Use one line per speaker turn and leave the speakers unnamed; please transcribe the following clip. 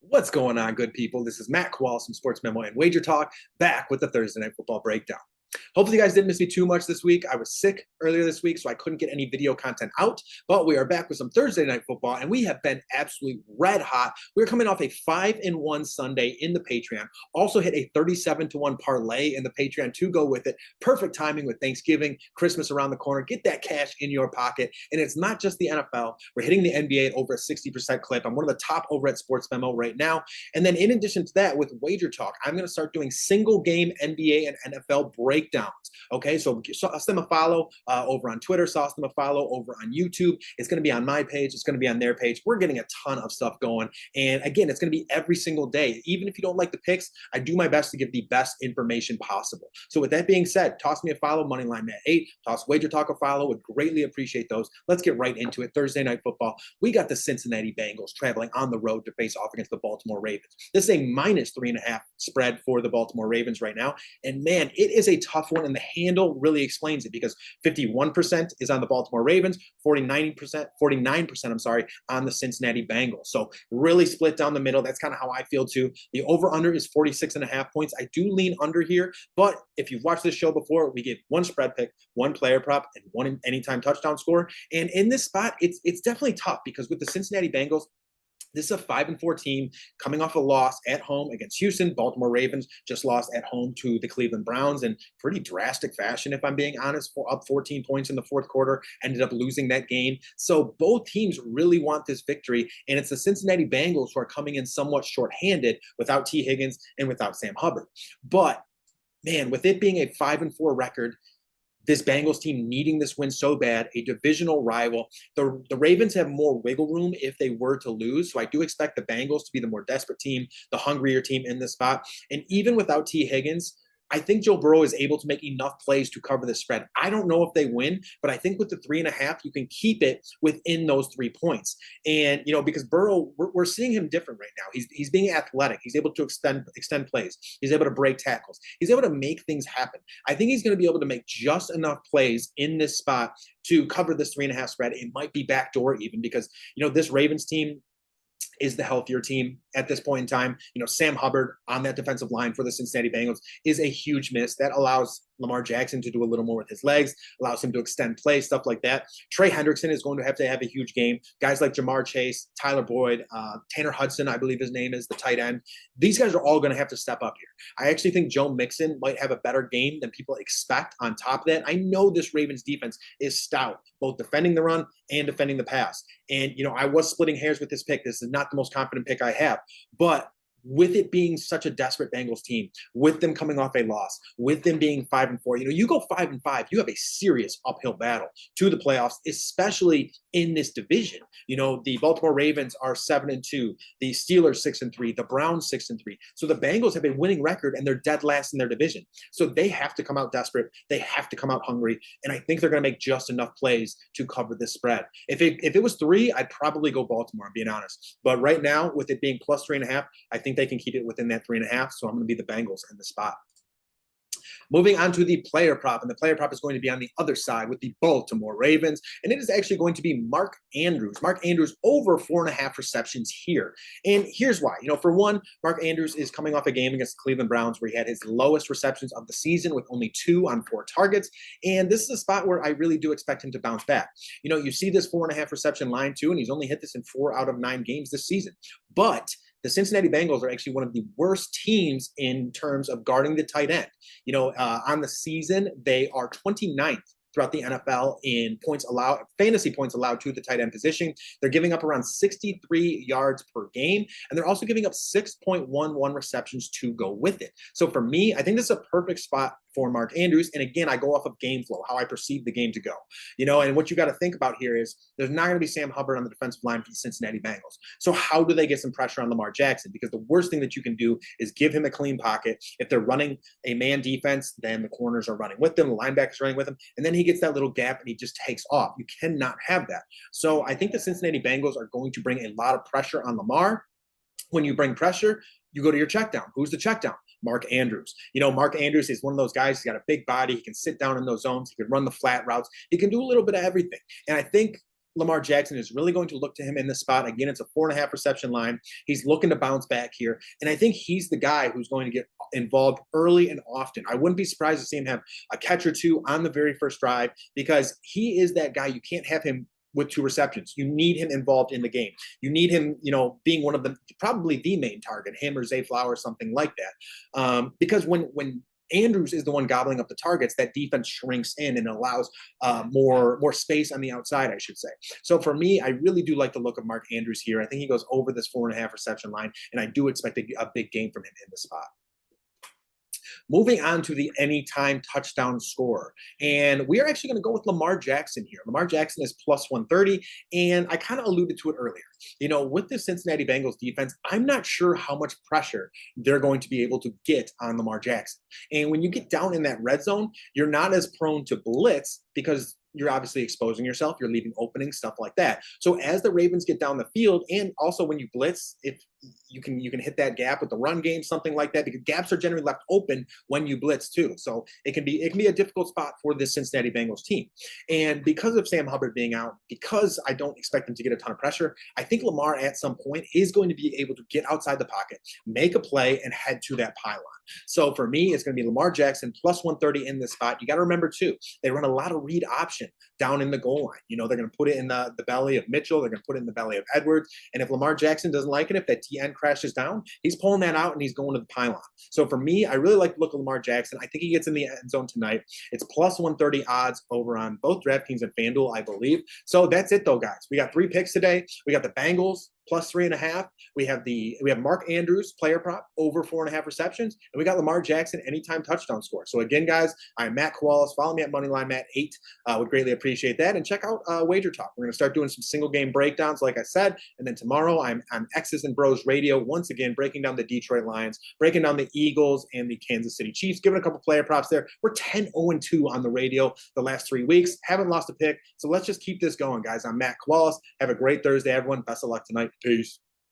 What's going on, good people? This is Matt Kowalis from SportsMemo and WagerTalk, back with the Thursday Night Football Breakdown. Hopefully, you guys didn't miss me too much this week. I was sick earlier this week, so I couldn't get any video content out. But we are back with some Thursday Night Football, and we have been absolutely red hot. We're coming off a 5-1 Sunday in the Patreon. Also hit a 37-1 parlay in the Patreon to go with it. Perfect timing with Thanksgiving, Christmas around the corner. Get that cash in your pocket. And it's not just the NFL. We're hitting the NBA at over a 60% clip. I'm one of the top over at SportsMemo right now. And then in addition to that, with WagerTalk, I'm going to start doing single game NBA and NFL breakdowns. Okay, so sauce them a follow over on Twitter, sauce them a follow over on YouTube. It's going to be on my page. It's going to be on their page. We're getting a ton of stuff going. And again, it's going to be every single day. Even if you don't like the picks, I do my best to give the best information possible. So with that being said, toss me a follow, Moneyline Matt 8. Toss WagerTalk a follow. Would greatly appreciate those. Let's get right into it. Thursday Night Football. We got the Cincinnati Bengals traveling on the road to face off against the Baltimore Ravens. This is a -3.5 spread for the Baltimore Ravens right now. And man, it is a tough one, and the handle really explains it because 51% is on the Baltimore Ravens, 49%, I'm sorry, on the Cincinnati Bengals. So really split down the middle. That's kind of how I feel too. The over-under is 46.5 points. I do lean under here, but if you've watched this show before, we give one spread pick, one player prop, and one anytime touchdown score. And in this spot, it's definitely tough because with the Cincinnati Bengals, this is a 5-4 team coming off a loss at home against Houston. Baltimore Ravens just lost at home to the Cleveland Browns in pretty drastic fashion, if I'm being honest, up 14 points in the fourth quarter, ended up losing that game. So both teams really want this victory, and it's the Cincinnati Bengals who are coming in somewhat shorthanded without T. Higgins and without Sam Hubbard. But man, with it being a 5-4 record, this Bengals team needing this win so bad, a divisional rival. The Ravens have more wiggle room if they were to lose. So I do expect the Bengals to be the more desperate team, the hungrier team in this spot. And even without T. Higgins, I think Joe Burrow is able to make enough plays to cover the spread. I don't know if they win, but I think with the 3.5, you can keep it within those 3 points. And, because Burrow, we're seeing him different right now. He's being athletic. He's able to extend plays. He's able to break tackles. He's able to make things happen. I think he's going to be able to make just enough plays in this spot to cover this 3.5 spread. It might be backdoor even because, this Ravens team is the healthier team at this point in time. Sam Hubbard on that defensive line for the Cincinnati Bengals is a huge miss. That allows Lamar Jackson to do a little more with his legs, allows him to extend play, stuff like that. Trey Hendrickson is going to have a huge game. Guys like Jamar Chase, Tyler Boyd, Tanner Hudson, I believe his name is, the tight end. These guys are all going to have to step up here. I actually think Joe Mixon might have a better game than people expect on top of that. I know this Ravens defense is stout, both defending the run and defending the pass. And, I was splitting hairs with this pick. This is not the most confident pick I have, but with it being such a desperate Bengals team, with them coming off a loss, with them being 5-4, you go 5-5, you have a serious uphill battle to the playoffs, especially in this division. The Baltimore Ravens are 7-2, the Steelers 6-3, the Browns 6-3. So the Bengals have a winning record and they're dead last in their division. So they have to come out desperate. They have to come out hungry. And I think they're going to make just enough plays to cover this spread. If it was 3, I'd probably go Baltimore, I'm being honest. But right now, with it being plus 3.5, I think they can keep it within that 3.5. So I'm going to be the Bengals in the spot. Moving on to the player prop, and the player prop is going to be on the other side with the Baltimore Ravens, and it is actually going to be Mark Andrews. Mark Andrews over 4.5 receptions here. And here's why. For one, Mark Andrews is coming off a game against the Cleveland Browns where he had his lowest receptions of the season with only 2 on 4 targets. And this is a spot where I really do expect him to bounce back. You see this 4.5 reception line too, and he's only hit this in 4 out of 9 games this season. But the Cincinnati Bengals are actually one of the worst teams in terms of guarding the tight end. On the season, they are 29th throughout the NFL in points allowed, fantasy points allowed to the tight end position. They're giving up around 63 yards per game, and they're also giving up 6.11 receptions to go with it. So for me, I think this is a perfect spot for Mark Andrews. And again, I go off of game flow, how I perceive the game to go. And what you got to think about here is there's not going to be Sam Hubbard on the defensive line for the Cincinnati Bengals. So how do they get some pressure on Lamar Jackson? Because the worst thing that you can do is give him a clean pocket. If they're running a man defense, then the corners are running with them, the linebackers are running with him, and then he gets that little gap and he just takes off. You cannot have that. So I think the Cincinnati Bengals are going to bring a lot of pressure on Lamar. When you bring pressure, you go to your check down. Who's the check down? Mark Andrews. Mark Andrews is one of those guys. He's got a big body. He can sit down in those zones. He can run the flat routes. He can do a little bit of everything. And I think Lamar Jackson is really going to look to him in the spot. Again, it's a 4.5 reception line. He's looking to bounce back here. And I think he's the guy who's going to get involved early and often. I wouldn't be surprised to see him have a catch or two on the very first drive, because he is that guy. You can't have him with 2 receptions. You need him involved in the game. You need him, being one of the, probably the main target, him or Zay Flowers, something like that. Because when Andrews is the one gobbling up the targets, that defense shrinks in and allows more space on the outside, I should say. So for me, I really do like the look of Mark Andrews here. I think he goes over this 4.5 reception line, and I do expect a big game from him in the spot. Moving on to the anytime touchdown scorer. And we are actually going to go with Lamar Jackson here. Lamar Jackson is plus 130, and I kind of alluded to it earlier. With the Cincinnati Bengals defense, I'm not sure how much pressure they're going to be able to get on Lamar Jackson. And when you get down in that red zone, you're not as prone to blitz, because you're obviously exposing yourself, you're leaving openings, stuff like that. So as the Ravens get down the field, and also when you blitz, if you can hit that gap with the run game, something like that, because gaps are generally left open when you blitz too. So it can be a difficult spot for this Cincinnati Bengals team. And because of Sam Hubbard being out, because I don't expect them to get a ton of pressure, I think Lamar at some point is going to be able to get outside the pocket, make a play, and head to that pylon. So for me, it's going to be Lamar Jackson plus 130 in this spot. You got to remember too, they run a lot of read option down in the goal line. They're going to put it in the belly of Mitchell. They're going to put it in the belly of Edwards. And if Lamar Jackson doesn't like it, if that TN crashes down, he's pulling that out and he's going to the pylon. So for me, I really like the look of Lamar Jackson. I think he gets in the end zone tonight. It's plus 130 odds over on both DraftKings and FanDuel, I believe. So that's it though, guys. We got 3 picks today. We got the Bengals plus 3.5. We have Mark Andrews player prop over 4.5 receptions, and we got Lamar Jackson anytime touchdown score. So again, guys, I'm Matt Kowalis. Follow me at Moneyline Matt 8. Would greatly appreciate that, and check out WagerTalk. We're going to start doing some single game breakdowns, like I said, and then tomorrow I'm on X's and Bros Radio once again, breaking down the Detroit Lions, breaking down the Eagles and the Kansas City Chiefs, giving a couple player props there. We're 10-0-2 on the radio the last 3 weeks. Haven't lost a pick, so let's just keep this going, guys. I'm Matt Kowalis. Have a great Thursday, everyone. Best of luck tonight. Peace.